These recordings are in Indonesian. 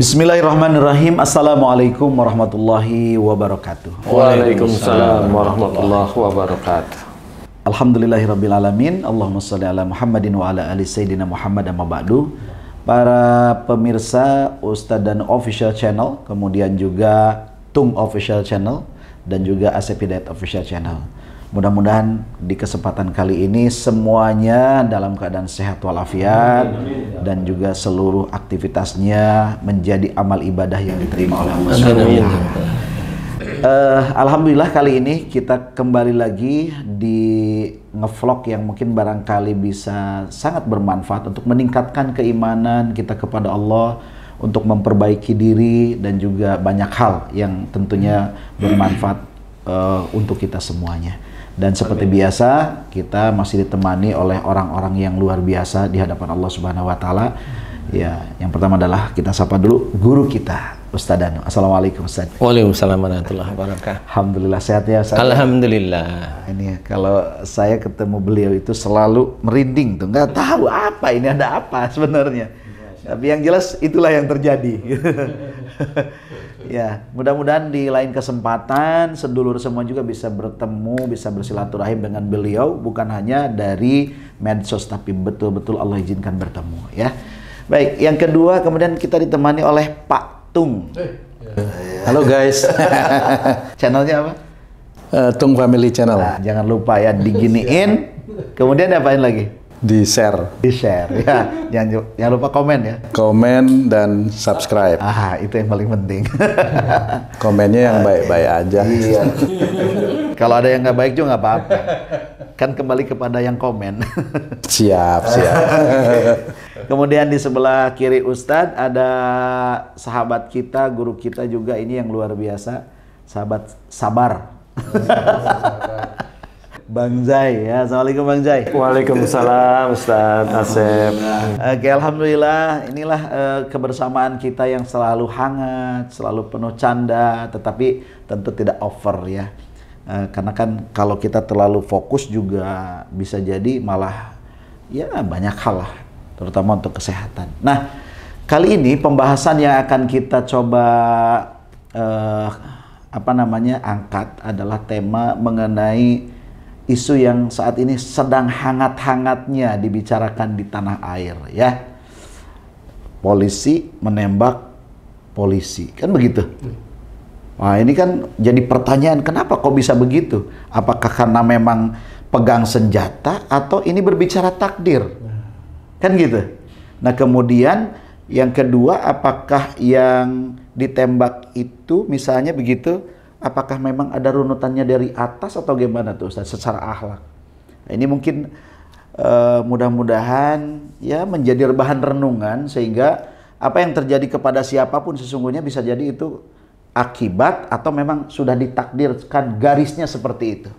Bismillahirrahmanirrahim. Assalamualaikum warahmatullahi wabarakatuh. Waalaikumsalam warahmatullahi wabarakatuh. Alhamdulillahirrabbilalamin. Allahumma sholli ala Muhammadin wa ala ali Sayyidina Muhammad amma ba'du. Para pemirsa Ustadz dan Official Channel, kemudian juga Tung Official Channel, dan juga Asep Hidayat Official Channel. Mudah-mudahan di kesempatan kali ini semuanya dalam keadaan sehat walafiat dan juga seluruh aktivitasnya menjadi amal ibadah yang diterima oleh Allah SWT. Alhamdulillah kali ini kita kembali lagi di ngevlog yang mungkin barangkali bisa sangat bermanfaat untuk meningkatkan keimanan kita kepada Allah, untuk memperbaiki diri dan juga banyak hal yang tentunya bermanfaat untuk kita semuanya. Dan seperti biasa, kita masih ditemani oleh orang-orang yang luar biasa di hadapan Allah Subhanahu wa Ta'ala. Ya, yang pertama adalah kita sapa dulu guru kita, Ustadz Danu. Assalamualaikum, Ustadz. Waalaikumsalam warahmatullahi wabarakatuh. Alhamdulillah, sehat ya, Ustadz? Alhamdulillah. Ini kalau saya ketemu beliau itu selalu merinding tuh, nggak tahu apa ini, ada apa sebenarnya. Tapi yang jelas itulah yang terjadi. Ya, mudah-mudahan di lain kesempatan sedulur semua juga bisa bertemu, bisa bersilaturahim dengan beliau, bukan hanya dari medsos tapi betul-betul Allah izinkan bertemu, ya. Baik, yang kedua kemudian kita ditemani oleh Pak Tung. Halo guys. Channelnya apa? Tung Family Channel. Nah, jangan lupa ya diginiin. Kemudian diapain lagi? Di share. Di share ya. Jangan lupa komen ya. Komen dan subscribe. Itu yang paling penting. Komennya yang baik-baik aja. Iya. Kalau ada yang nggak baik juga nggak apa-apa. Kan kembali kepada yang komen. Siap. Kemudian di sebelah kiri Ustadz ada sahabat kita, guru kita juga ini yang luar biasa, sahabat sabar. Bang Zai, ya. Assalamualaikum Bang Zai. Waalaikumsalam Ustadz Asep. Oke, alhamdulillah inilah kebersamaan kita yang selalu hangat, selalu penuh canda, tetapi tentu tidak over ya. Karena kan kalau kita terlalu fokus juga bisa jadi malah ya banyak hal lah, terutama untuk kesehatan. Nah, kali ini pembahasan yang akan kita coba angkat adalah tema mengenai isu yang saat ini sedang hangat-hangatnya dibicarakan di tanah air, ya. Polisi menembak polisi, kan begitu? Wah, ini kan jadi pertanyaan, kenapa kok bisa begitu? Apakah karena memang pegang senjata atau ini berbicara takdir? Kan gitu. Nah, kemudian yang kedua, apakah yang ditembak itu misalnya begitu, apakah memang ada runutannya dari atas atau gimana tuh Ustaz secara akhlak? Nah, ini mungkin mudah-mudahan ya menjadi bahan renungan sehingga apa yang terjadi kepada siapapun sesungguhnya bisa jadi itu akibat atau memang sudah ditakdirkan garisnya seperti itu.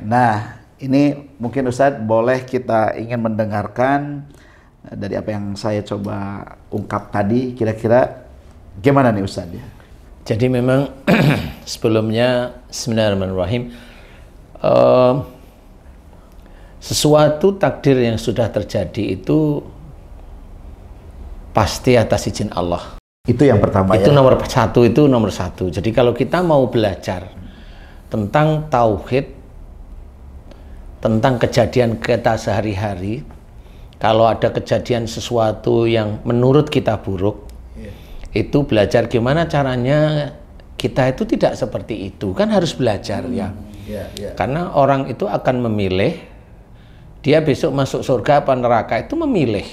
Nah, ini mungkin Ustaz boleh kita ingin mendengarkan dari apa yang saya coba ungkap tadi, kira-kira gimana nih Ustaz ya? Jadi memang sebelumnya Bismillahirrahmanirrahim, sesuatu takdir yang sudah terjadi itu pasti atas izin Allah. Itu yang pertama itu ya? Itu nomor satu. Jadi kalau kita mau belajar tentang tauhid, tentang kejadian kita sehari-hari, kalau ada kejadian sesuatu yang menurut kita buruk, itu belajar gimana caranya kita itu tidak seperti itu, kan harus belajar ya. Karena orang itu akan memilih dia besok masuk surga apa neraka, itu memilih.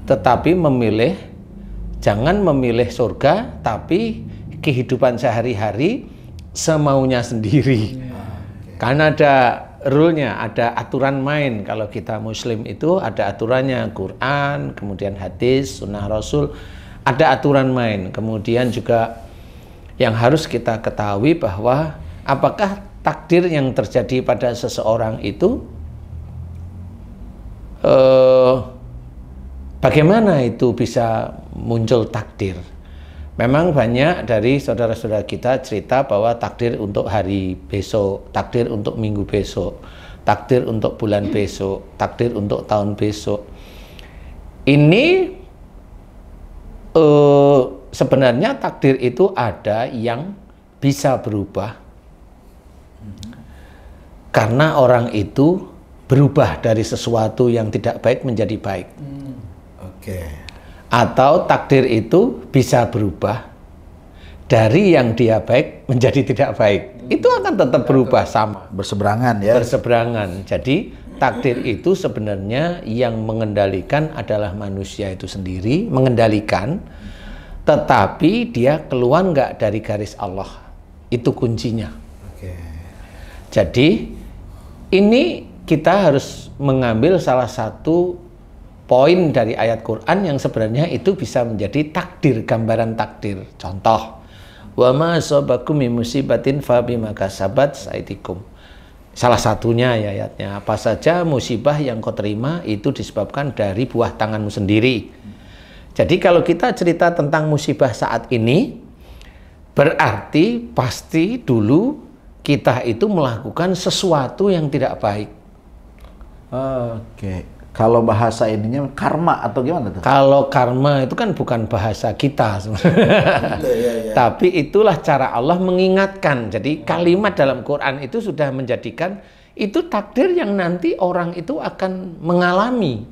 Tetapi memilih, jangan memilih surga tapi kehidupan sehari-hari semaunya sendiri. Karena ada rule-nya, ada aturan main. Kalau kita muslim itu ada aturannya, Quran, kemudian hadis, sunnah Rasul, ada aturan main. Kemudian juga yang harus kita ketahui bahwa apakah takdir yang terjadi pada seseorang itu bagaimana itu bisa muncul takdir. Memang banyak dari saudara-saudara kita cerita bahwa takdir untuk hari besok, takdir untuk minggu besok, takdir untuk bulan besok, takdir untuk tahun besok. Ini sebenarnya takdir itu ada yang bisa berubah karena orang itu berubah dari sesuatu yang tidak baik menjadi baik. Oke. Atau takdir itu bisa berubah dari yang dia baik menjadi tidak baik. Itu akan tetap berubah sama. Berseberangan ya. Berseberangan. Jadi takdir itu sebenarnya yang mengendalikan adalah manusia itu sendiri, mengendalikan, tetapi dia keluar nggak dari garis Allah. Itu kuncinya. Oke. Jadi ini kita harus mengambil salah satu poin dari ayat Quran yang sebenarnya itu bisa menjadi takdir, gambaran takdir. Contoh, wa ma asabakum min musibatin fa bima kasabat aydikum. Salah satunya ya ayatnya, apa saja musibah yang kau terima itu disebabkan dari buah tanganmu sendiri. Jadi kalau kita cerita tentang musibah saat ini, berarti pasti dulu kita itu melakukan sesuatu yang tidak baik. Oke. Kalau bahasa ininya karma atau gimana tuh? Kalau karma itu kan bukan bahasa kita sebenarnya. Tapi itulah cara Allah mengingatkan. Jadi kalimat dalam Quran itu sudah menjadikan itu takdir yang nanti orang itu akan mengalami.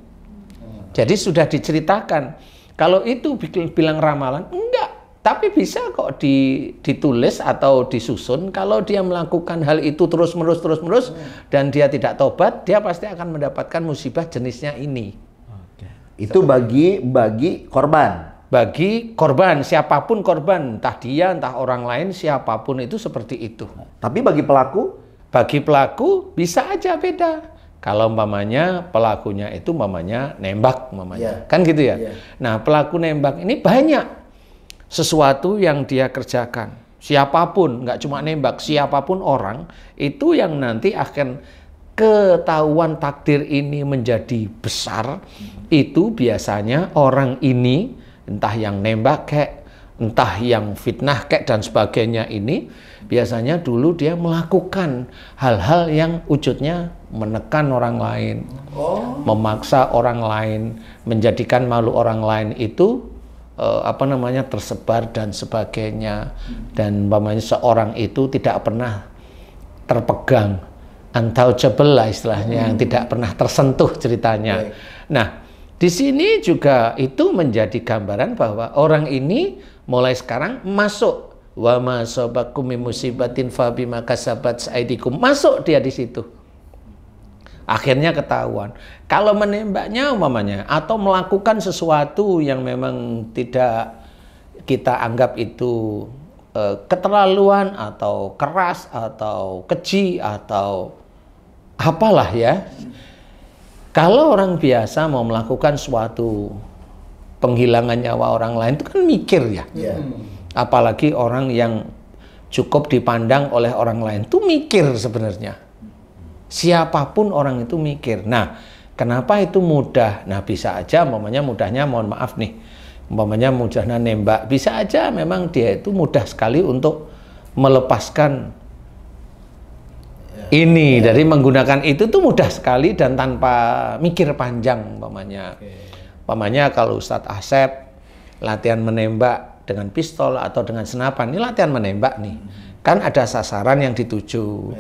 Jadi sudah diceritakan. Kalau itu bilang ramalan, enggak. Tapi bisa kok ditulis atau disusun. Kalau dia melakukan hal itu terus-menerus dan dia tidak tobat, dia pasti akan mendapatkan musibah jenisnya ini. Oke. Itu bagi korban. Bagi korban, siapapun korban, entah dia, entah orang lain, siapapun itu seperti itu. Tapi bagi pelaku? Bagi pelaku bisa aja beda. Kalau umpamanya pelakunya itu umpamanya nembak umpamanya. Kan gitu ya. Nah, pelaku nembak ini banyak sesuatu yang dia kerjakan. Siapapun, nggak cuma nembak, siapapun orang itu yang nanti akan ketahuan takdir ini menjadi besar. Itu biasanya orang ini, entah yang nembak kek, entah yang fitnah kek dan sebagainya ini, biasanya dulu dia melakukan hal-hal yang wujudnya menekan orang lain, memaksa orang lain, menjadikan malu orang lain itu tersebar dan sebagainya. Dan umpamanya seorang itu tidak pernah terpegang, untouchable lah istilahnya, yang tidak pernah tersentuh ceritanya. Nah, di sini juga itu menjadi gambaran bahwa orang ini mulai sekarang masuk wa ma asabakum min musibatin fa bima kasabat aydikum, masuk dia di situ. Akhirnya ketahuan. Kalau menembaknya umpamanya atau melakukan sesuatu yang memang tidak kita anggap itu keterlaluan atau keras atau keji atau apalah ya. Kalau orang biasa mau melakukan suatu penghilangan nyawa orang lain itu kan mikir ya. Apalagi orang yang cukup dipandang oleh orang lain itu mikir sebenarnya. Siapapun orang itu mikir. Nah, kenapa itu mudah? Nah, bisa aja mudahnya mohon maaf nih. Mudahnya nembak. Bisa aja memang dia itu mudah sekali untuk melepaskan ini dari menggunakan itu tuh mudah sekali dan tanpa mikir panjang umpamanya kalau Ustadz Asep latihan menembak dengan pistol atau dengan senapan, ini latihan menembak nih. Kan ada sasaran yang dituju.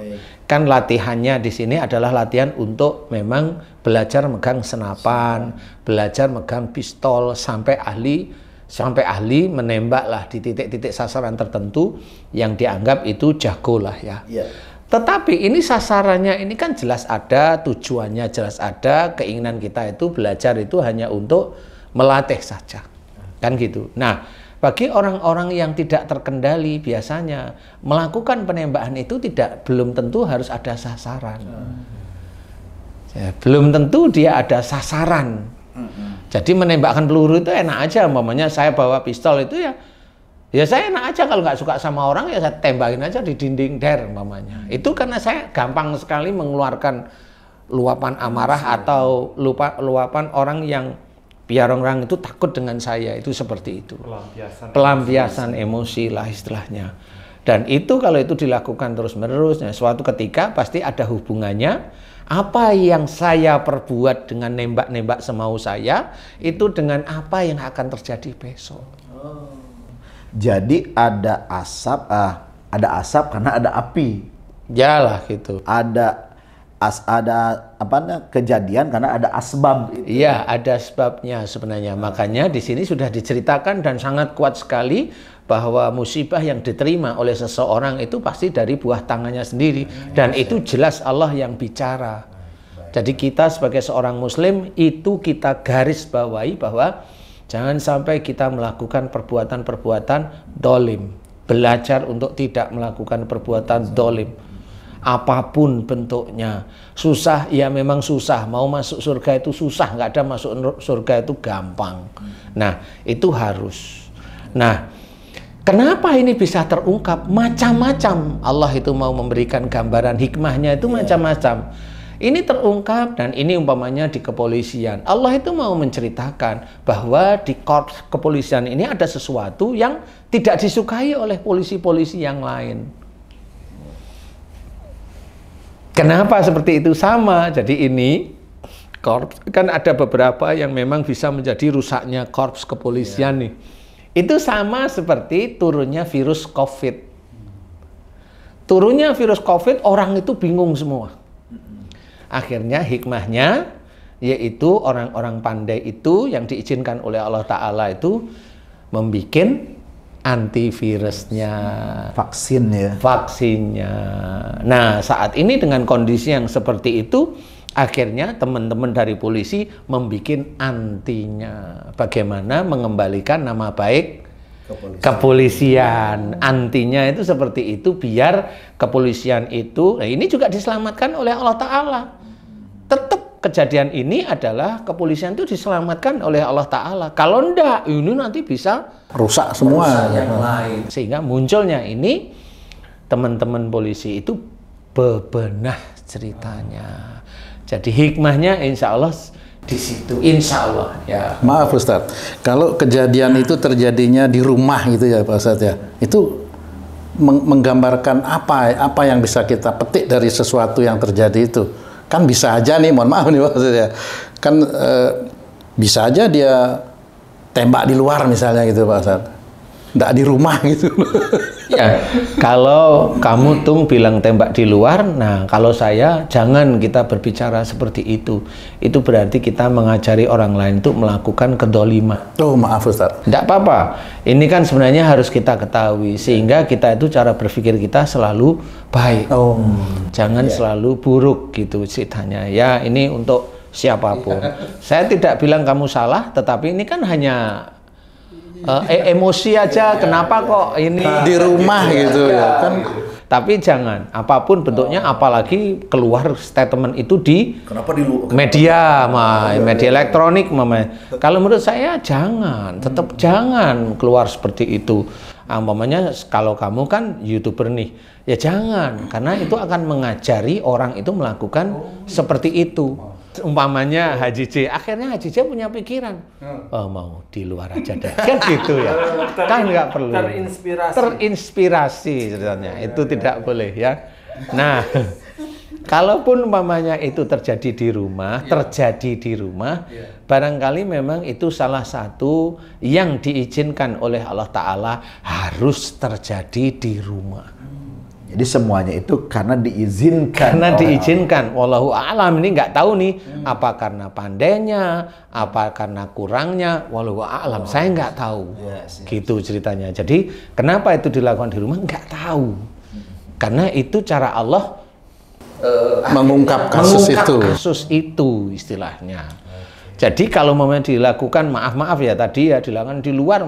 Kan latihannya di sini adalah latihan untuk memang belajar megang senapan, belajar megang pistol sampai ahli menembak lah di titik-titik sasaran tertentu yang dianggap itu jago lah ya. Tetapi ini sasarannya ini kan jelas ada, tujuannya jelas ada, keinginan kita itu belajar itu hanya untuk melatih saja. Kan gitu. Nah, bagi orang-orang yang tidak terkendali biasanya melakukan penembakan itu belum tentu harus ada sasaran. Ya, belum tentu dia ada sasaran. Jadi menembakkan peluru itu enak aja. Umpamanya saya bawa pistol itu ya saya enak aja, kalau nggak suka sama orang ya saya tembakin aja di dinding umpamanya. Itu karena saya gampang sekali mengeluarkan luapan amarah atau luapan orang yang biar orang itu takut dengan saya, itu seperti itu. Pelampiasan emosi lah istilahnya. Dan itu kalau itu dilakukan terus-menerus, nah, suatu ketika pasti ada hubungannya. Apa yang saya perbuat dengan nembak-nembak semau saya, itu dengan apa yang akan terjadi besok. Jadi ada asap karena ada api. Yalah gitu. Ada kejadian karena ada asbab. Iya, ada sebabnya sebenarnya. Makanya di sini sudah diceritakan dan sangat kuat sekali bahwa musibah yang diterima oleh seseorang itu pasti dari buah tangannya sendiri, dan itu jelas Allah yang bicara. Jadi kita sebagai seorang muslim itu kita garis bawahi bahwa jangan sampai kita melakukan perbuatan-perbuatan dolim. Belajar untuk tidak melakukan perbuatan dolim. Apapun bentuknya. Susah, ya memang susah. Mau masuk surga itu susah, nggak ada masuk surga itu gampang. Nah, itu harus. Nah, kenapa ini bisa terungkap? Macam-macam. Allah itu mau memberikan gambaran hikmahnya itu macam-macam. Ini terungkap, dan ini umpamanya di kepolisian. Allah itu mau menceritakan bahwa di korps kepolisian ini ada sesuatu yang tidak disukai oleh polisi-polisi yang lain. Kenapa seperti itu? Sama. Jadi ini korps kan ada beberapa yang memang bisa menjadi rusaknya korps kepolisian nih. Itu sama seperti turunnya virus COVID. Turunnya virus COVID, orang itu bingung semua. Akhirnya hikmahnya yaitu orang-orang pandai itu yang diizinkan oleh Allah Ta'ala itu membikin antivirusnya, vaksinnya. Nah, saat ini dengan kondisi yang seperti itu, akhirnya teman-teman dari polisi membikin antinya. Bagaimana mengembalikan nama baik kepolisian. Antinya itu seperti itu biar kepolisian itu, nah ini juga diselamatkan oleh Allah Ta'ala. Tetap kejadian ini adalah kepolisian itu diselamatkan oleh Allah Ta'ala. Kalau enggak, ini nanti bisa rusak semua yang lain. Sehingga munculnya ini teman-teman polisi itu bebenah ceritanya. Jadi hikmahnya insya Allah di situ, insya Allah ya. Maaf Ustadz, kalau kejadian itu terjadinya di rumah gitu ya Pak Ustadz ya, itu menggambarkan apa yang bisa kita petik dari sesuatu yang terjadi itu. Kan bisa aja nih, mohon maaf nih Pak Ustadz ya, kan bisa aja dia tembak di luar misalnya gitu Pak Ustadz, nggak di rumah gitu. Ya, kalau kamu tuh bilang tembak di luar, nah kalau saya jangan kita berbicara seperti itu. Itu berarti kita mengajari orang lain untuk melakukan kedoliman. Oh maaf Ustadz. Tidak apa-apa. Ini kan sebenarnya harus kita ketahui sehingga kita itu cara berpikir kita selalu baik. Oh. Jangan selalu buruk gitu ceritanya. Ya ini untuk siapapun. Saya tidak bilang kamu salah, tetapi ini kan hanya emosi aja. Kenapa kok ini di rumah gitu ya kan? Tapi jangan apapun bentuknya, apalagi keluar statement itu di media, media elektronik, kalau menurut saya jangan, tetap jangan keluar seperti itu. Umpamanya kalau kamu kan YouTuber nih, ya jangan, karena itu akan mengajari orang itu melakukan seperti itu. Umpamanya Haji J, akhirnya Haji J punya pikiran, oh mau di luar aja deh, kan gitu ya, kan nggak perlu. Terinspirasi ceritanya, itu tidak boleh ya. Nah, kalaupun umpamanya itu terjadi di rumah, barangkali memang itu salah satu yang diizinkan oleh Allah Ta'ala harus terjadi di rumah. Jadi semuanya itu karena diizinkan. Karena diizinkan. Wallahu a'lam, ini nggak tahu nih apa karena pandainya, apa karena kurangnya. Wallahu a'lam, saya nggak tahu. Gitu ceritanya. Jadi kenapa itu dilakukan di rumah nggak tahu. Karena itu cara Allah mengungkap kasus itu istilahnya. Jadi kalau momen dilakukan maaf ya tadi ya dilakukan di luar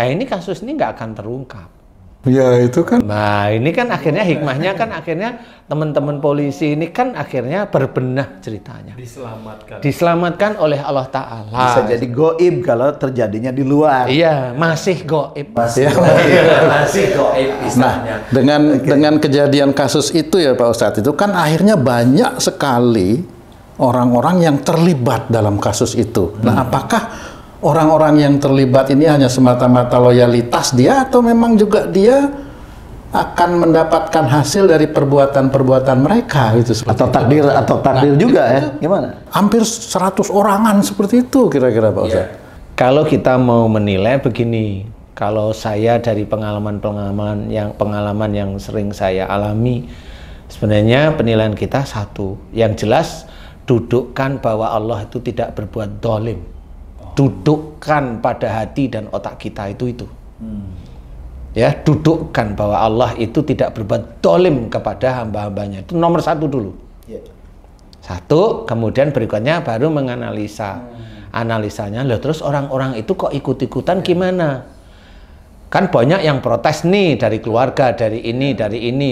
ini kasus ini nggak akan terungkap. Ya itu kan. Nah ini kan akhirnya hikmahnya kan akhirnya teman-teman polisi ini kan akhirnya berbenah ceritanya. Diselamatkan oleh Allah Ta'ala. Bisa jadi goib kalau terjadinya di luar. Iya, masih goib. Masih goib istilahnya. Nah, dengan kejadian kasus itu ya Pak Ustadz, itu kan akhirnya banyak sekali orang-orang yang terlibat dalam kasus itu. Nah, apakah orang-orang yang terlibat ini hanya semata-mata loyalitas dia atau memang juga dia akan mendapatkan hasil dari perbuatan-perbuatan mereka gitu, atau takdir juga ya? Gimana? Hampir 100 orangan seperti itu kira-kira Pak Ustadz. Kalau kita mau menilai begini, Kalau saya dari pengalaman yang sering saya alami, sebenarnya penilaian kita satu. Yang jelas, dudukkan bahwa Allah itu tidak berbuat dolim. Dudukkan pada hati dan otak kita itu. Ya, dudukkan bahwa Allah itu tidak berbuat dolim kepada hamba-hambanya. Itu nomor satu dulu. Satu, kemudian berikutnya baru menganalisa. Analisanya, loh terus orang-orang itu kok ikut-ikutan gimana? Kan banyak yang protes nih dari keluarga, dari ini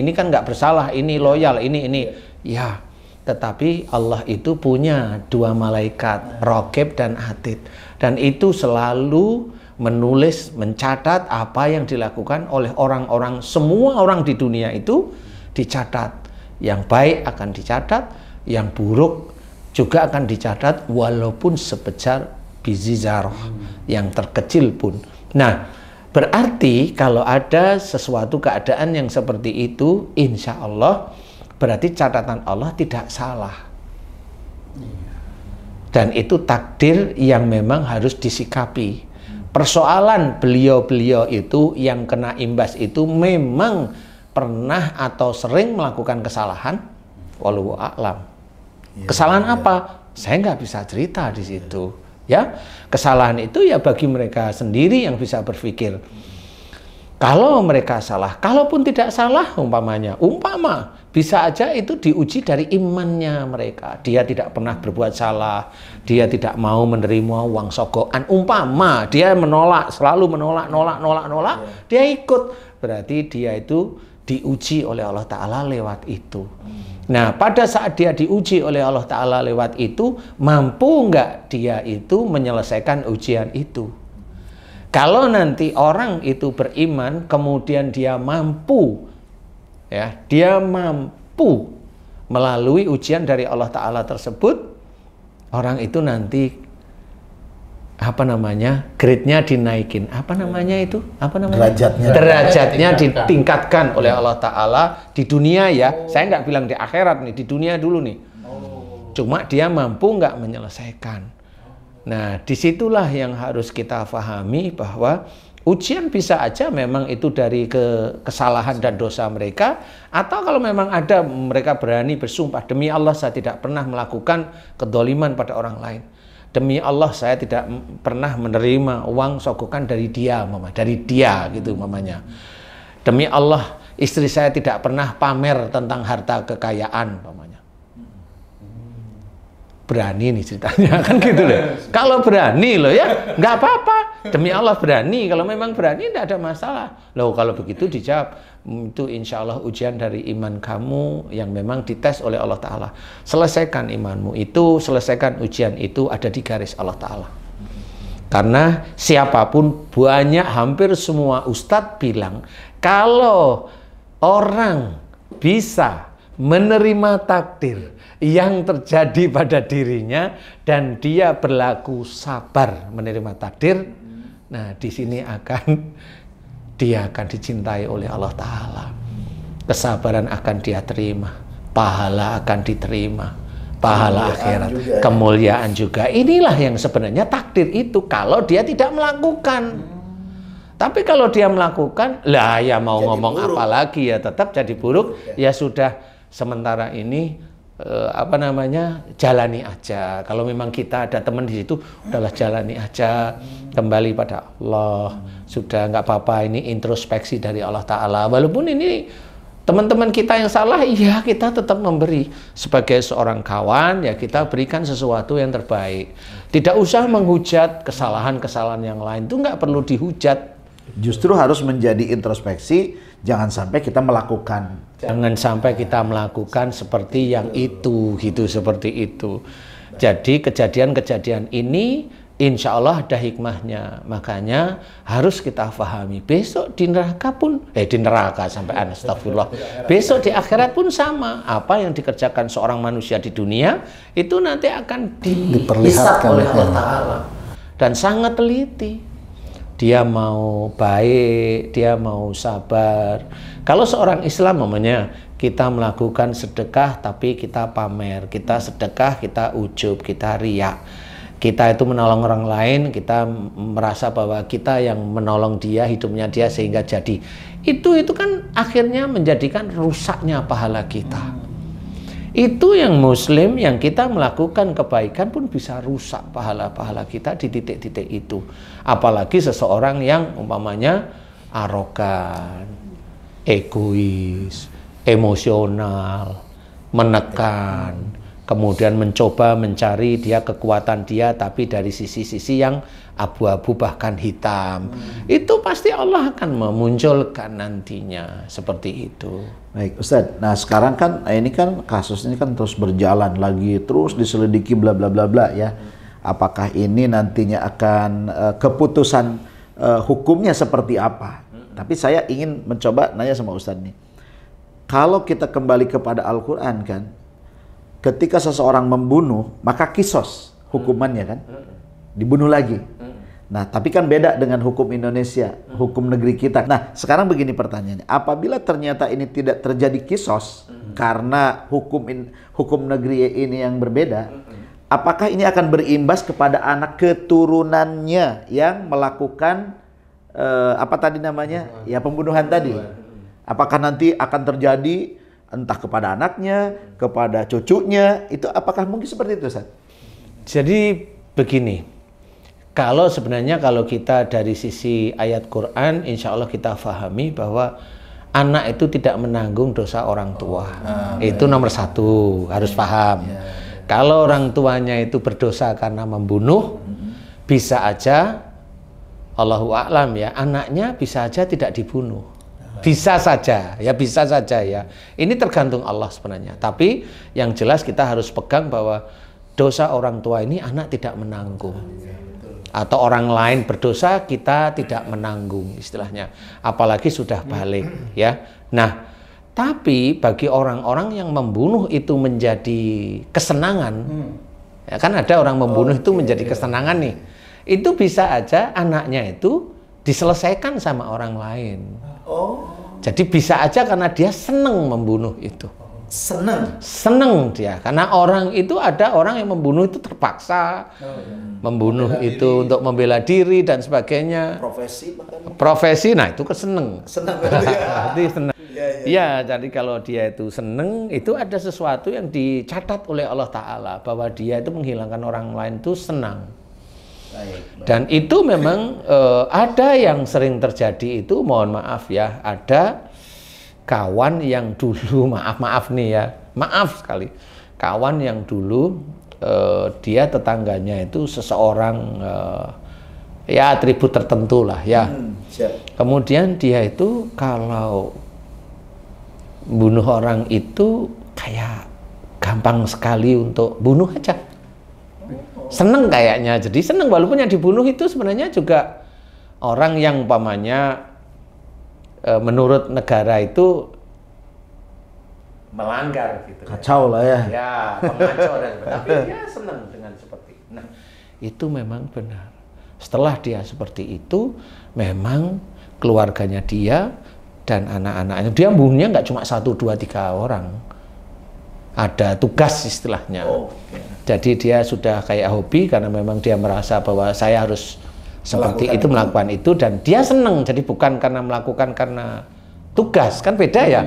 kan nggak bersalah, ini loyal, ini. Ya, tetapi Allah itu punya dua malaikat, Raqib dan Atid. Dan itu selalu menulis, mencatat apa yang dilakukan oleh orang-orang, semua orang di dunia itu dicatat. Yang baik akan dicatat, yang buruk juga akan dicatat walaupun sebesar biji zarah, yang terkecil pun. Nah, berarti kalau ada sesuatu keadaan yang seperti itu, insya Allah berarti catatan Allah tidak salah. Dan itu takdir yang memang harus disikapi. Persoalan beliau-beliau itu yang kena imbas itu memang pernah atau sering melakukan kesalahan, wallahu a'lam. Kesalahan apa? Saya nggak bisa cerita di situ. Ya, kesalahan itu ya bagi mereka sendiri yang bisa berpikir. Kalau mereka salah, kalaupun tidak salah umpamanya, bisa aja itu diuji dari imannya mereka. Dia tidak pernah berbuat salah, dia tidak mau menerima uang sogokan. Dia menolak, selalu menolak, dia ikut. Berarti dia itu diuji oleh Allah Ta'ala lewat itu. Nah, pada saat dia diuji oleh Allah Ta'ala lewat itu, mampu nggak dia itu menyelesaikan ujian itu? Kalau nanti orang itu beriman, kemudian dia mampu, ya, dia mampu melalui ujian dari Allah Ta'ala tersebut, orang itu nanti grade-nya dinaikin, derajatnya ditingkatkan oleh Allah Ta'ala di dunia ya. Saya nggak bilang di akhirat nih, di dunia dulu nih. Cuma dia mampu nggak menyelesaikan. Nah, disitulah yang harus kita pahami bahwa ujian bisa aja memang itu dari kesalahan dan dosa mereka, atau kalau memang ada mereka berani bersumpah, demi Allah saya tidak pernah melakukan kedoliman pada orang lain. Demi Allah saya tidak pernah menerima uang sogokan dari dia, gitu mamanya. Demi Allah istri saya tidak pernah pamer tentang harta kekayaan, mamanya. Berani nih ceritanya kan gitu loh. Kalau berani loh ya, nggak apa-apa. Demi Allah berani. Kalau memang berani tidak ada masalah. Loh kalau begitu dijawab, itu insya Allah ujian dari iman kamu yang memang dites oleh Allah Ta'ala. Selesaikan imanmu itu, selesaikan ujian itu ada di garis Allah Ta'ala. Karena siapapun, hampir semua ustadz bilang, kalau orang bisa menerima takdir yang terjadi pada dirinya dan dia berlaku sabar menerima takdir, nah di sini dia akan dicintai oleh Allah Ta'ala. Kesabaran akan dia terima, pahala akan diterima, pahala akhirat, kemuliaan juga. Inilah yang sebenarnya takdir itu kalau dia tidak melakukan. Tapi kalau dia melakukan, lah ya mau jadi ngomong buruk. Apa lagi ya tetap jadi buruk. Ya sudah, sementara ini jalani aja. Kalau memang kita ada teman di situ, udahlah jalani aja, kembali pada Allah. Sudah nggak apa-apa, ini introspeksi dari Allah Ta'ala. Walaupun ini teman-teman kita yang salah, ya kita tetap memberi. Sebagai seorang kawan, ya kita berikan sesuatu yang terbaik. Tidak usah menghujat kesalahan-kesalahan yang lain, itu nggak perlu dihujat. Justru harus menjadi introspeksi, jangan sampai kita melakukan. Jangan sampai kita melakukan seperti yang itu, gitu, seperti itu. Jadi kejadian-kejadian ini insya Allah ada hikmahnya. Makanya harus kita pahami. Besok di neraka pun, di neraka sampai astagfirullah. Besok di akhirat pun sama. Apa yang dikerjakan seorang manusia di dunia, itu nanti akan diperlihatkan oleh Allah Ta'ala. Dan sangat teliti. Dia mau baik, dia mau sabar. Kalau seorang Islam namanya, kita melakukan sedekah tapi kita pamer, kita sedekah, kita ujub, kita riak. Kita itu menolong orang lain, kita merasa bahwa kita yang menolong dia, hidupnya dia sehingga jadi. Itu kan akhirnya menjadikan rusaknya pahala kita. Itu yang muslim, yang kita melakukan kebaikan pun bisa rusak pahala-pahala kita di titik-titik itu. Apalagi seseorang yang umpamanya arogan, egois, emosional, menekan, kemudian mencoba mencari dia kekuatan dia tapi dari sisi-sisi yang abu-abu bahkan hitam. Itu pasti Allah akan memunculkan nantinya seperti itu. Baik Ustadz, nah sekarang kan ini kan kasus ini kan terus berjalan lagi, terus diselidiki bla bla bla bla ya. Apakah ini nantinya akan keputusan hukumnya seperti apa? Tapi saya ingin mencoba nanya sama Ustadz nih. Kalau kita kembali kepada Al-Quran kan, ketika seseorang membunuh, maka kisos hukumannya kan, dibunuh lagi. Nah, tapi kan beda dengan hukum Indonesia, hukum negeri kita. Nah, sekarang begini pertanyaannya, apabila ternyata ini tidak terjadi kisos karena hukum negeri ini yang berbeda, apakah ini akan berimbas kepada anak keturunannya yang melakukan apa tadi namanya, ya pembunuhan tadi? Apakah nanti akan terjadi entah kepada anaknya, kepada cucunya, itu apakah mungkin seperti itu, Ustaz? Jadi begini, kalau kita dari sisi ayat Quran, insya Allah kita fahami bahwa anak itu tidak menanggung dosa orang tua. Itu nomor satu, harus paham. Kalau orang tuanya itu berdosa karena membunuh, bisa aja, Allahu a'lam ya, anaknya bisa aja tidak dibunuh. Bisa saja ya. Ini tergantung Allah sebenarnya. Tapi yang jelas kita harus pegang bahwa dosa orang tua ini anak tidak menanggung. Atau orang lain berdosa kita tidak menanggung istilahnya. Apalagi sudah balik ya. Nah, tapi bagi orang-orang yang membunuh itu menjadi kesenangan. Ya, kan ada orang membunuh itu menjadi kesenangan nih. Itu bisa aja anaknya itu diselesaikan sama orang lain. Jadi bisa aja karena dia seneng membunuh itu. Seneng dia, karena orang itu ada orang yang membunuh itu terpaksa, membunuh membela itu diri, untuk membela diri dan sebagainya. Profesi, nah itu keseneng. Seneng. Ya, jadi kalau dia itu seneng, itu ada sesuatu yang dicatat oleh Allah Ta'ala bahwa dia itu menghilangkan orang lain itu senang. Dan itu memang ada yang sering terjadi itu, mohon maaf ya, ada kawan yang dulu, maaf nih ya, maaf sekali, kawan yang dulu dia tetangganya itu seseorang ya atribut tertentu lah ya. Kemudian dia itu kalau bunuh orang itu kayak gampang sekali untuk bunuh aja. Seneng kayaknya, jadi seneng walaupun yang dibunuh itu sebenarnya juga orang yang umpamanya menurut negara itu melanggar gitu. Kacau lah ya. Ya, pengacau dan tapi dia senang dengan seperti itu. Nah, itu memang benar. Setelah dia seperti itu, memang keluarganya dia dan anak-anaknya, dia bunuhnya nggak cuma 1, 2, 3 orang. Ada tugas istilahnya. Jadi dia sudah kayak hobi karena memang dia merasa bahwa saya harus seperti itu, melakukan itu, dan dia senang. Jadi bukan karena melakukan karena tugas, kan beda ya.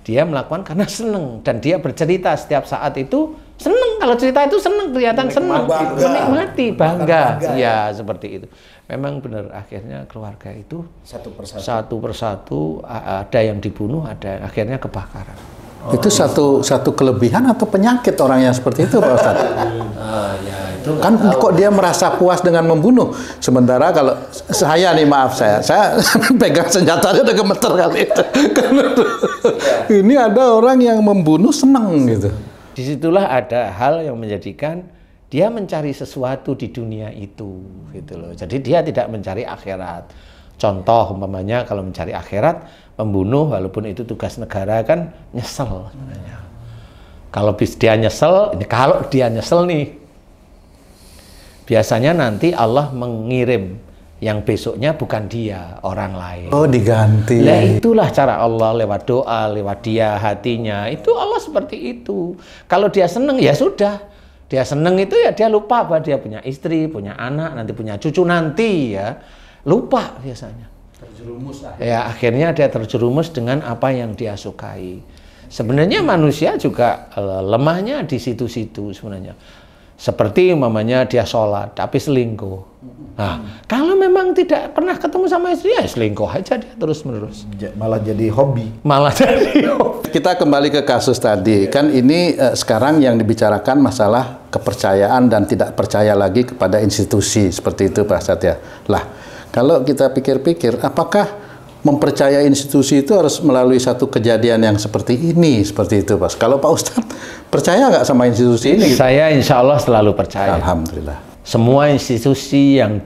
Dia melakukan karena senang, dan dia bercerita setiap saat itu senang. Kalau cerita itu senang, kelihatan senang, menikmati, bangga. Ya, seperti itu. Memang benar, akhirnya keluarga itu satu persatu ada yang dibunuh, ada akhirnya kebakaran. Itu satu kelebihan atau penyakit orang yang seperti itu, Pak Ustadz? Ya, itu kan kok dia merasa puas dengan membunuh, sementara kalau saya nih, maaf saya pegang senjatanya udah gemeter kali itu. Ini ada orang yang membunuh senang gitu. Disitulah ada hal yang menjadikan dia mencari sesuatu di dunia itu, gitu loh. Jadi dia tidak mencari akhirat. Contoh umpamanya kalau mencari akhirat, membunuh walaupun itu tugas negara kan nyesel sebenarnya. Kalau dia nyesel nih, biasanya nanti Allah mengirim yang besoknya bukan dia, orang lain. Oh, diganti. Nah, itulah cara Allah, lewat doa, lewat dia hatinya. Itu Allah seperti itu. Kalau dia seneng ya sudah, Dia seneng itu ya dia lupa bahwa dia punya istri, punya anak, nanti punya cucu nanti ya. Lupa biasanya. Terjerumus ya akhirnya dia terjerumus dengan apa yang dia sukai. Sebenarnya manusia juga lemahnya di situ-situ sebenarnya. Seperti umpamanya dia sholat tapi selingkuh. Nah, kalau memang tidak pernah ketemu sama istri ya selingkuh aja dia terus-menerus. Malah jadi hobi. Malah jadi hobi. Kita kembali ke kasus tadi. Kan ini sekarang yang dibicarakan masalah kepercayaan dan tidak percaya lagi kepada institusi seperti itu Pak Satya. Lah, kalau kita pikir-pikir, apakah mempercayai institusi itu harus melalui satu kejadian yang seperti ini, seperti itu, Pak? Kalau Pak Ustadz percaya nggak sama institusi ini? Saya insya Allah selalu percaya. Alhamdulillah. Semua institusi yang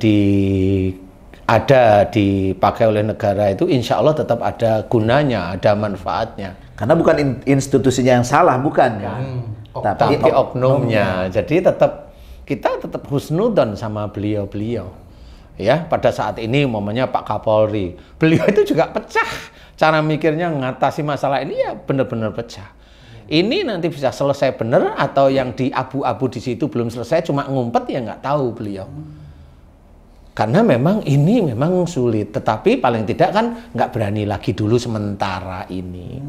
ada dipakai oleh negara itu insya Allah tetap ada gunanya, ada manfaatnya. Karena bukan institusinya yang salah, bukan kan? Tapi oknumnya. Jadi kita tetap husnudzon sama beliau-beliau. Ya, pada saat ini momennya Pak Kapolri, beliau itu juga pecah. Cara mikirnya mengatasi masalah ini ya benar-benar pecah. Ini nanti bisa selesai benar atau yang di abu-abu di situ belum selesai cuma ngumpet ya nggak tahu beliau. Karena memang ini memang sulit, tetapi paling tidak kan nggak berani lagi dulu sementara ini.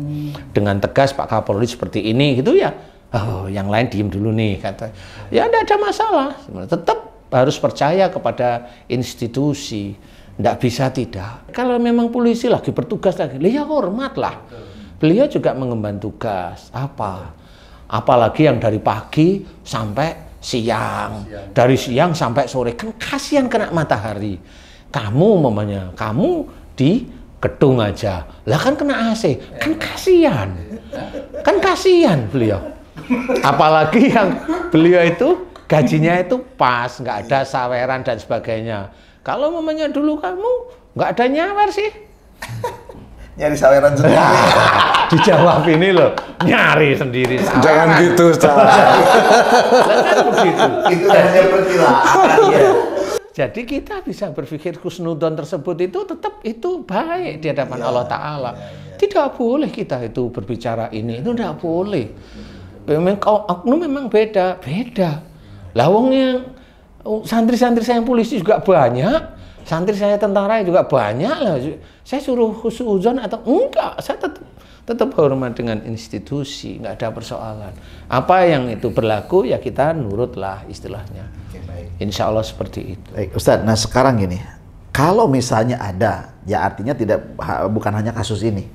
Dengan tegas Pak Kapolri seperti ini gitu ya, oh yang lain diem dulu nih kata. Ya tidak ada masalah, tetap harus percaya kepada institusi, tidak bisa tidak. Kalau memang polisi lagi bertugas lagi, ya hormatlah. Beliau juga mengemban tugas. Apalagi yang dari pagi sampai siang, dari siang sampai sore, kan kasihan kena matahari. Kamu di gedung aja, lah kan kena AC, kan kasihan beliau. Apalagi yang beliau itu gajinya itu pas, nggak ada saweran dan sebagainya. Kalau mamanya dulu kamu nggak ada nyawer sih. Nyari saweran sendiri. Dijawab ini loh, nyari sendiri. Saweran. Jangan gitu, Ustaz. Kan begitu. Itu hanya perkiraan. Ya. Jadi kita bisa berpikir husnudzon tersebut itu tetap itu baik di hadapan Allah Ta'ala. Tidak boleh kita itu berbicara ini, itu tidak boleh. Memang oknum memang beda. Lawang yang santri-santri saya yang polisi juga banyak, santri saya tentara juga banyak lah. Saya suruh husnudzon atau enggak? Saya tetap hormat dengan institusi, nggak ada persoalan. Apa yang itu berlaku ya kita nurutlah istilahnya. Insya Allah seperti itu. Baik, Ustadz. Nah sekarang gini, kalau misalnya ada, ya artinya bukan hanya kasus ini,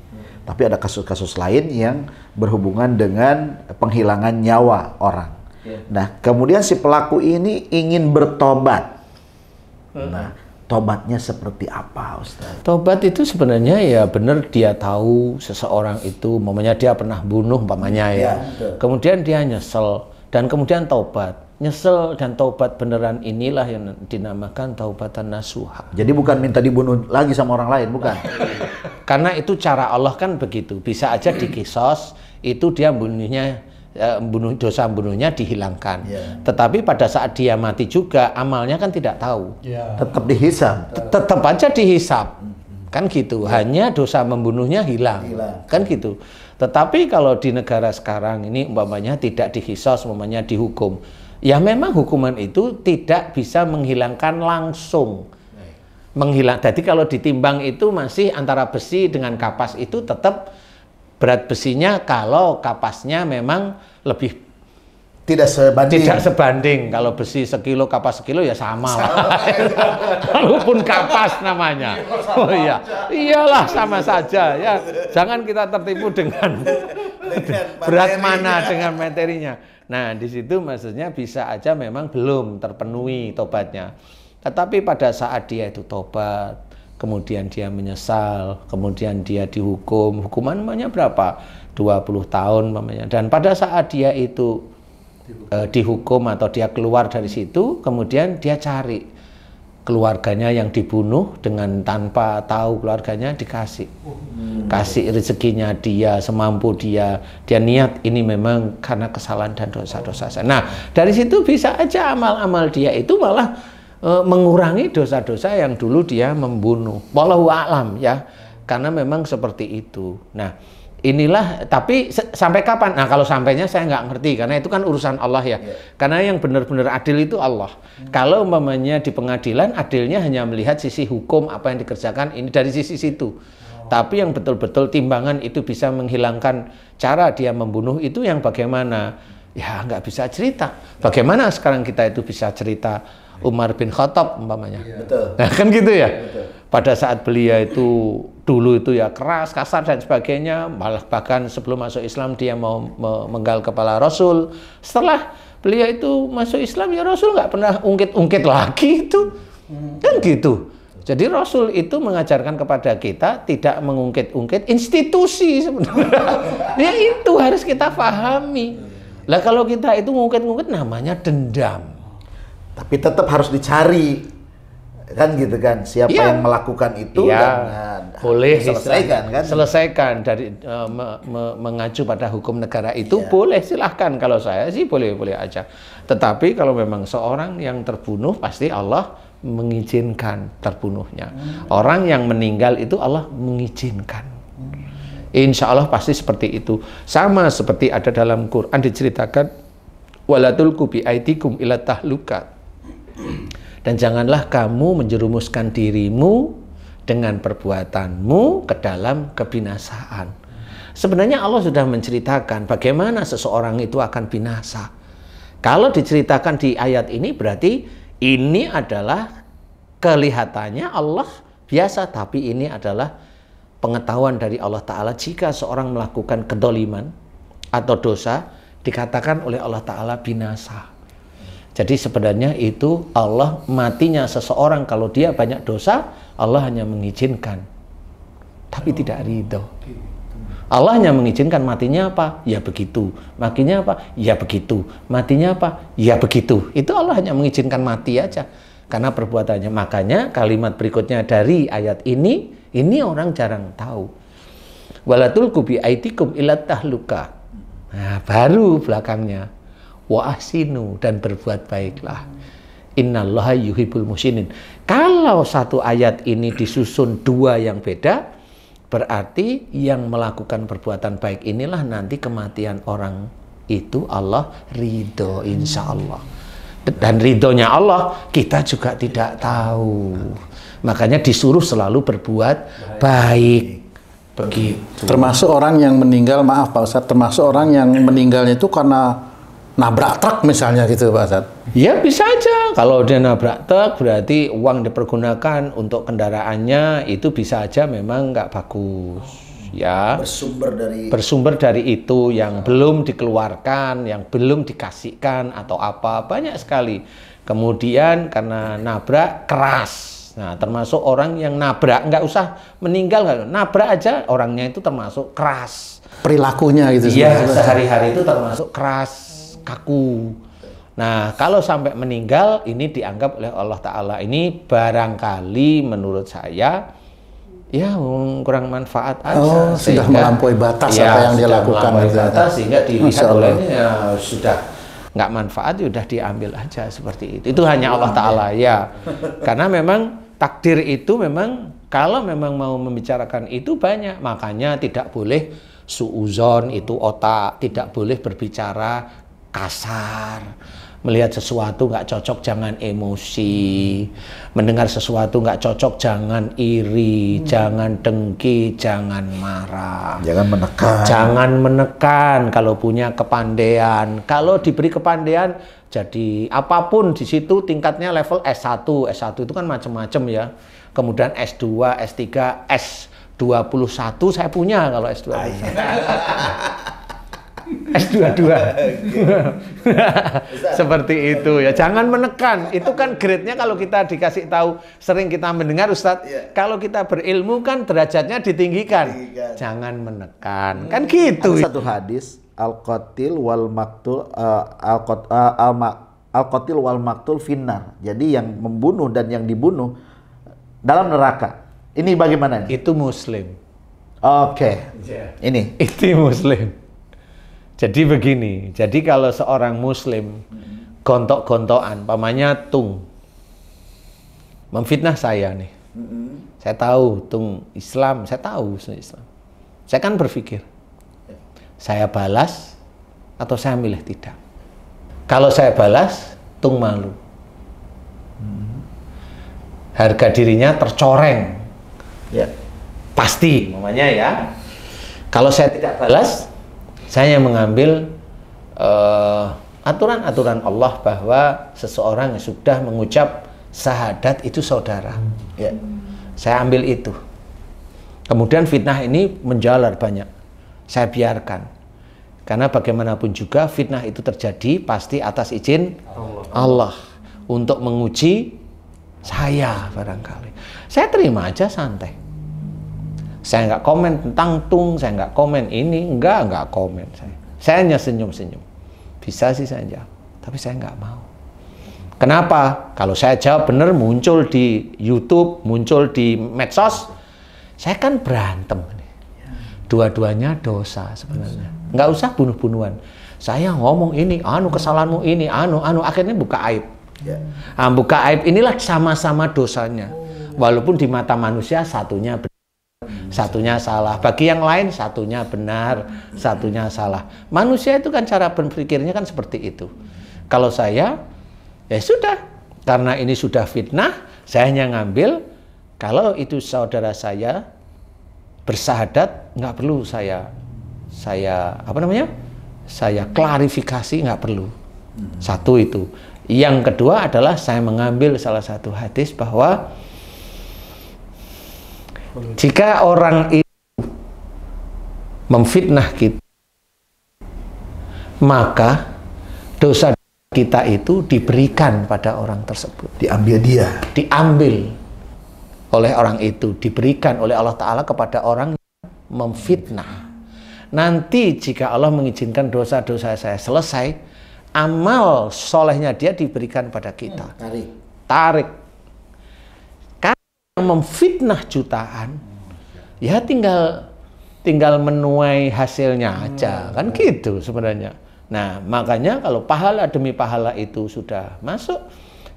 tapi ada kasus-kasus lain yang berhubungan dengan penghilangan nyawa orang. Nah, kemudian si pelaku ini ingin bertobat. Nah, tobatnya seperti apa, Ustaz? Tobat itu sebenarnya ya benar dia tahu seseorang itu, umpamanya dia pernah bunuh, umpamanya ya. Kemudian dia nyesel dan kemudian tobat. Nyesel dan tobat beneran inilah yang dinamakan taubatan nasuha. Jadi bukan minta dibunuh lagi sama orang lain, bukan? Karena itu cara Allah kan begitu. Bisa aja dikisos, itu dia dosa bunuhnya dihilangkan. Tetapi pada saat dia mati juga amalnya kan tidak tahu. Tetap dihisab. Tetap aja dihisab. Kan gitu. Hanya dosa membunuhnya hilang. Kan gitu. Tetapi kalau di negara sekarang ini umpamanya tidak dikisos, umpamanya dihukum. Ya memang hukuman itu tidak bisa menghilangkan langsung. Jadi kalau ditimbang itu masih antara besi dengan kapas itu tetap berat besinya, kalau kapasnya memang lebih tidak sebanding. Kalau besi sekilo, kapas sekilo ya sama. Walaupun kapas namanya. Oh iya, iyalah sama saja ya. Jangan kita tertipu dengan berat mana dengan materinya. Nah di situ maksudnya bisa aja memang belum terpenuhi tobatnya. Tetapi pada saat dia itu tobat, kemudian dia menyesal, kemudian dia dihukum, hukuman namanya berapa? 20 tahun namanya. Dan pada saat dia itu dihukum atau dia keluar dari situ, kemudian dia cari keluarganya yang dibunuh dengan tanpa tahu keluarganya dikasih. Kasih rezekinya dia, semampu dia niat ini memang karena kesalahan dan dosa-dosa saya. Nah, dari situ bisa aja amal-amal dia itu malah mengurangi dosa-dosa yang dulu dia membunuh. Wallahu a'lam ya. Karena memang seperti itu. Nah, inilah, tapi sampai kapan? Nah, kalau sampainya saya nggak ngerti, karena itu kan urusan Allah ya. Karena yang benar-benar adil itu Allah. Kalau umpamanya di pengadilan, adilnya hanya melihat sisi hukum apa yang dikerjakan ini dari sisi situ. Tapi yang betul-betul timbangan itu bisa menghilangkan cara dia membunuh itu yang bagaimana? Ya nggak bisa cerita. Bagaimana sekarang kita itu bisa cerita Umar bin Khattab umpamanya? Betul. Nah, kan gitu ya. Betul. Pada saat beliau itu dulu itu ya keras, kasar dan sebagainya, malah bahkan sebelum masuk Islam dia mau menggal kepala Rasul. Setelah beliau itu masuk Islam ya Rasul nggak pernah ungkit-ungkit lagi itu, kan gitu. Jadi Rasul itu mengajarkan kepada kita tidak mengungkit-ungkit institusi sebenarnya. Ya itu harus kita pahami. Lah kalau kita itu ngungkit-ngungkit namanya dendam. Tapi tetap harus dicari, kan gitu kan, siapa yang melakukan itu dan boleh selesaikan kan, selesaikan dari mengacu pada hukum negara itu boleh, silahkan. Kalau saya sih boleh aja, tetapi kalau memang seorang yang terbunuh pasti Allah mengizinkan terbunuhnya. Orang yang meninggal itu Allah mengizinkan, insya Allah pasti seperti itu. Sama seperti ada dalam Quran diceritakan, wala tulqu bi aidikum ila tahluka. Dan janganlah kamu menjerumuskan dirimu dengan perbuatanmu ke dalam kebinasaan. Sebenarnya Allah sudah menceritakan bagaimana seseorang itu akan binasa. Kalau diceritakan di ayat ini berarti ini adalah kelihatannya Allah biasa, tapi ini adalah pengetahuan dari Allah Ta'ala. Jika seorang melakukan kedoliman atau dosa, dikatakan oleh Allah Ta'ala binasa. Jadi sebenarnya itu Allah matinya seseorang kalau dia banyak dosa, Allah hanya mengizinkan, tapi tidak ridho. Allah hanya mengizinkan matinya apa? Ya begitu. Matinya apa? Ya begitu. Matinya apa? Ya begitu. Itu Allah hanya mengizinkan mati aja karena perbuatannya. Makanya kalimat berikutnya dari ayat ini orang jarang tahu. Wala tulqu bi aidikum ila tahluka. Nah, baru belakangnya wa ahsinu, dan berbuat baiklah. Innallaha yuhibbul muhsinin. Kalau satu ayat ini disusun dua yang beda, berarti yang melakukan perbuatan baik inilah nanti kematian orang itu Allah ridho, insya Allah. Dan ridhonya Allah kita juga tidak tahu. Makanya disuruh selalu berbuat baik. Begitu. Termasuk orang yang meninggal, maaf Pak Ustadz, termasuk orang yang meninggalnya itu karena nabrak truk misalnya gitu Pak Ustadz. Ya bisa aja. Kalau dia nabrak truk berarti uang dipergunakan untuk kendaraannya itu bisa aja memang nggak bagus. Ya. Bersumber dari itu yang belum dikeluarkan, yang belum dikasihkan atau apa, banyak sekali. Kemudian karena nabrak keras. Nah, termasuk orang yang nabrak nggak usah meninggal, nabrak aja orangnya itu termasuk keras. Perilakunya gitu. Iya, sehari-hari itu termasuk keras, kaku. Nah, kalau sampai meninggal ini dianggap oleh Allah Ta'ala ini barangkali menurut saya ya kurang manfaat aja. Oh, sudah melampaui batas apa yang dia lakukan. Batas, sehingga dilihat olehnya ya sudah nggak manfaat, sudah diambil aja seperti itu. Itu hanya Allah Ta'ala ya. Karena memang takdir itu memang kalau memang mau membicarakan itu banyak. Makanya tidak boleh suuzon, itu otak, tidak boleh berbicara kasar, melihat sesuatu nggak cocok jangan emosi, mendengar sesuatu nggak cocok jangan iri, jangan dengki, jangan marah, jangan menekan kalau punya kepandaian. Kalau diberi kepandaian jadi apapun di situ tingkatnya level S1 itu kan macam-macam ya, kemudian S2, S3, S21 saya punya kalau S21. S22. Seperti itu ya. Jangan menekan. Itu kan grade-nya kalau kita dikasih tahu, sering kita mendengar Ustadz, kalau kita berilmu kan derajatnya ditinggikan. Jangan menekan. Kan gitu. Ada satu hadis, al-qatil wal maktul al-qatil wal maktul finnar. Jadi yang membunuh dan yang dibunuh dalam neraka. Ini bagaimana? Itu muslim. Oke. Ini. Itu muslim. Jadi begini, jadi kalau seorang muslim gontok-gontokan, pamannya Tung memfitnah saya nih, saya tahu Tung Islam, saya tahu Islam, saya kan berpikir, Saya balas atau saya milih tidak. Kalau saya balas, tung malu. Harga dirinya tercoreng. Ya, pasti namanya ya. Kalau saya tidak balas, saya mengambil aturan-aturan Allah bahwa seseorang yang sudah mengucap syahadat itu saudara. Ya. Saya ambil itu. Kemudian fitnah ini menjalar banyak. Saya biarkan. Karena bagaimanapun juga fitnah itu terjadi pasti atas izin Allah untuk menguji saya barangkali. Saya terima aja santai. Saya nggak komen tentang tung, saya nggak komen ini, nggak komen saya. Saya hanya senyum-senyum. Bisa sih saya jawab, tapi saya nggak mau. Kenapa? Kalau saya jawab benar muncul di YouTube, muncul di medsos, saya kan berantem. Dua-duanya dosa sebenarnya. Nggak usah bunuh-bunuhan. Saya ngomong ini, kesalahanmu ini, akhirnya buka aib. Buka aib inilah sama-sama dosanya. Walaupun di mata manusia satunya benar, satunya salah. Bagi yang lain satunya benar, satunya salah. Manusia itu kan cara berpikirnya kan seperti itu. Kalau saya, ya sudah. Karena ini sudah fitnah, saya hanya ngambil. Kalau itu saudara saya bersahadat, nggak perlu saya klarifikasi, nggak perlu. Satu itu. Yang kedua adalah saya mengambil salah satu hadis bahwa jika orang itu memfitnah kita, maka dosa kita itu diberikan pada orang tersebut. Diambil oleh orang itu, diberikan oleh Allah Ta'ala kepada orang yang memfitnah. Nanti jika Allah mengizinkan dosa-dosa saya selesai, amal solehnya dia diberikan pada kita. Tarik. Karena memfitnah jutaan, ya tinggal menuai hasilnya aja, kan gitu sebenarnya. Nah, makanya kalau pahala demi pahala itu sudah masuk,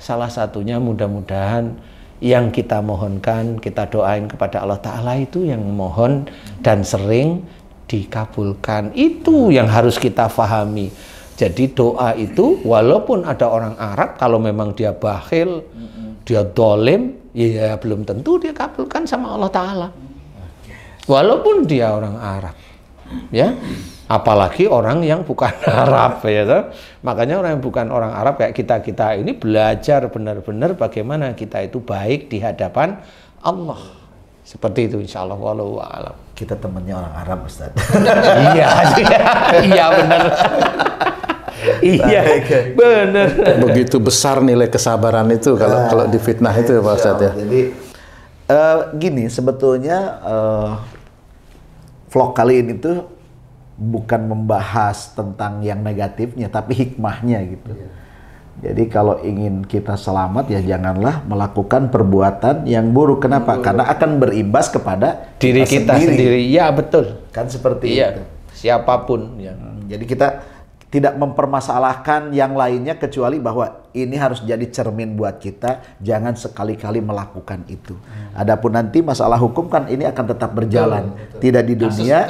salah satunya mudah-mudahan yang kita mohonkan, kita doain kepada Allah Ta'ala itu yang mohon dan sering dikabulkan. Itu yang harus kita pahami. Jadi doa itu walaupun ada orang Arab, kalau memang dia bakhil, dia dolim, ya belum tentu dia kabulkan sama Allah Ta'ala. Walaupun dia orang Arab, ya, apalagi orang yang bukan Arab, ya toh? Makanya orang yang bukan orang Arab kayak kita ini belajar benar-benar bagaimana kita itu baik di hadapan Allah. Seperti itu insya Allah. Wallahu a'lam. Kita temannya orang Arab, Ustaz. Iya benar. Iya, benar. Begitu besar nilai kesabaran itu kalau difitnah itu ya Pak Ustadz ya. Jadi gini, sebetulnya vlog kali ini tuh bukan membahas tentang yang negatifnya, tapi hikmahnya gitu. Jadi kalau ingin kita selamat ya janganlah melakukan perbuatan yang buruk. Kenapa? Karena akan berimbas kepada diri kita sendiri. Ya betul. Kan seperti itu. Siapapun. Ya. Jadi kita tidak mempermasalahkan yang lainnya kecuali bahwa ini harus jadi cermin buat kita, jangan sekali-kali melakukan itu. Adapun nanti masalah hukum kan ini akan tetap berjalan, tidak di dunia,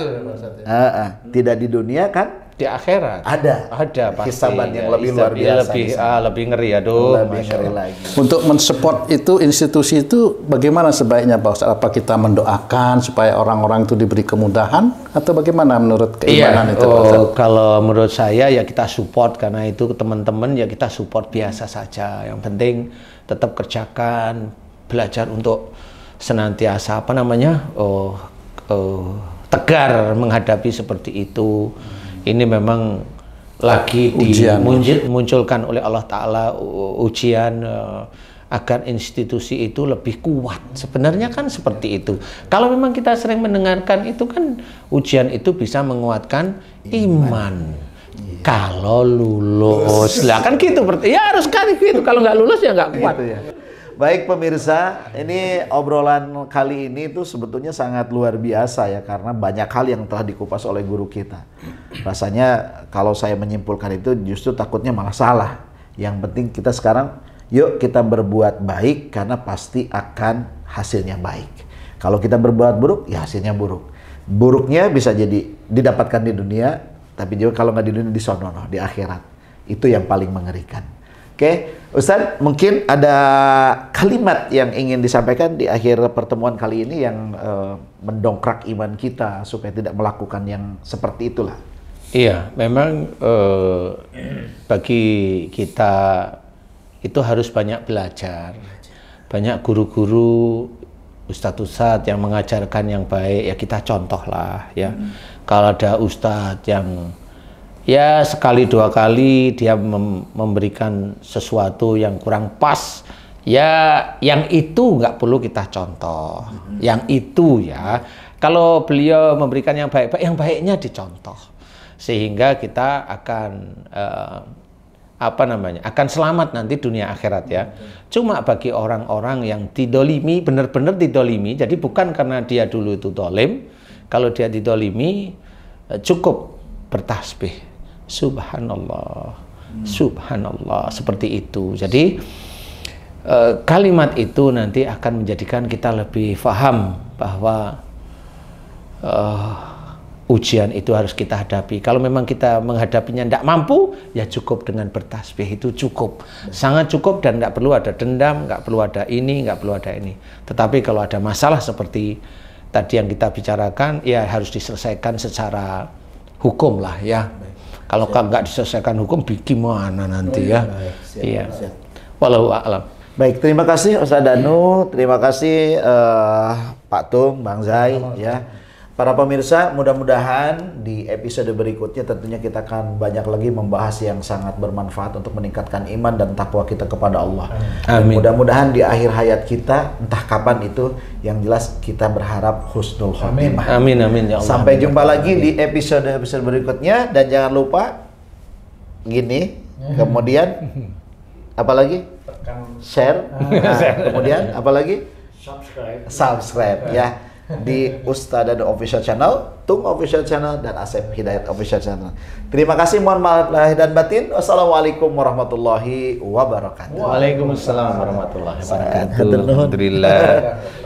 tidak di dunia kan, di akhirat ada pasti hisaban yang lebih luar biasa, lebih ngeri, aduh, lebih ngeri lagi. Untuk mensupport itu institusi itu bagaimana sebaiknya Pak Ustadz? Apa kita mendoakan supaya orang-orang itu diberi kemudahan atau bagaimana menurut keimanan itu Pak Ustadz? Kalau menurut saya ya kita support, karena itu teman-teman ya kita support biasa saja. Yang penting tetap kerjakan, belajar untuk senantiasa tegar menghadapi seperti itu. Ini memang lagi dimunculkan oleh Allah Ta'ala ujian agar institusi itu lebih kuat. Sebenarnya kan seperti itu. Kalau memang kita sering mendengarkan itu kan ujian itu bisa menguatkan iman. Kalau lulus, lah kan gitu. Ya harus kali gitu. Kalau nggak lulus ya nggak kuat. Gitu ya. Baik pemirsa, ini obrolan kali ini tuh sebetulnya sangat luar biasa ya, karena banyak hal yang telah dikupas oleh guru kita. Rasanya kalau saya menyimpulkan itu justru takutnya malah salah. Yang penting kita sekarang yuk kita berbuat baik karena pasti akan hasilnya baik. Kalau kita berbuat buruk ya hasilnya buruk. Buruknya bisa jadi didapatkan di dunia, tapi juga kalau nggak di dunia di sono, di akhirat. Itu yang paling mengerikan. Oke, Ustaz, mungkin ada kalimat yang ingin disampaikan di akhir pertemuan kali ini yang mendongkrak iman kita supaya tidak melakukan yang seperti itulah. Iya, memang bagi kita itu harus banyak belajar. Banyak guru-guru, ustadz-ustadz yang mengajarkan yang baik, ya kita contoh lah ya. Kalau ada ustadz yang ya sekali dua kali dia memberikan sesuatu yang kurang pas, ya yang itu nggak perlu kita contoh. Yang itu ya, kalau beliau memberikan yang baik-baik, yang baiknya dicontoh. Sehingga kita akan akan selamat nanti dunia akhirat ya. Cuma bagi orang-orang yang didolimi, benar-benar didolimi, jadi bukan karena dia dulu itu dolim. Kalau dia didolimi, cukup bertasbih, subhanallah, subhanallah, seperti itu. Jadi kalimat itu nanti akan menjadikan kita lebih paham bahwa ujian itu harus kita hadapi. Kalau memang kita menghadapinya tidak mampu, ya cukup dengan bertasbih, itu cukup. Sangat cukup, dan tidak perlu ada dendam, nggak perlu ada ini, nggak perlu ada ini. Tetapi kalau ada masalah seperti tadi yang kita bicarakan, ya harus diselesaikan secara hukum lah ya. Kalau nggak diselesaikan hukum, gimana nanti ya? Iya. Wallahu a'lam. Baik, terima kasih Ustaz Danu, terima kasih Pak Tung, Bang Zai ya. Para pemirsa, mudah-mudahan di episode berikutnya tentunya kita akan banyak lagi membahas yang sangat bermanfaat untuk meningkatkan iman dan takwa kita kepada Allah. Amin. Mudah-mudahan di akhir hayat kita, entah kapan itu, yang jelas kita berharap husnul khotimah. Amin, amin ya Allah. Sampai jumpa lagi di episode berikutnya, dan jangan lupa gini, kemudian apa lagi? Share. Nah, kemudian apa lagi? Subscribe ya. Di Ustadz Danu Official Channel, Tung Official Channel, dan Asep Hidayat Official Channel. Terima kasih, mohon maaf lahir dan batin. Wassalamualaikum warahmatullahi wabarakatuh. Waalaikumsalam warahmatullahi wabarakatuh. Alhamdulillah.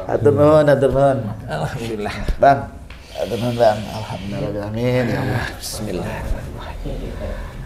Hatur nuhun, hatur nuhun. Alhamdulillah. Bang, hatur nuhun Bang. Alhamdulillah. Amin ya Allah. Bismillahirrahmanirrahim.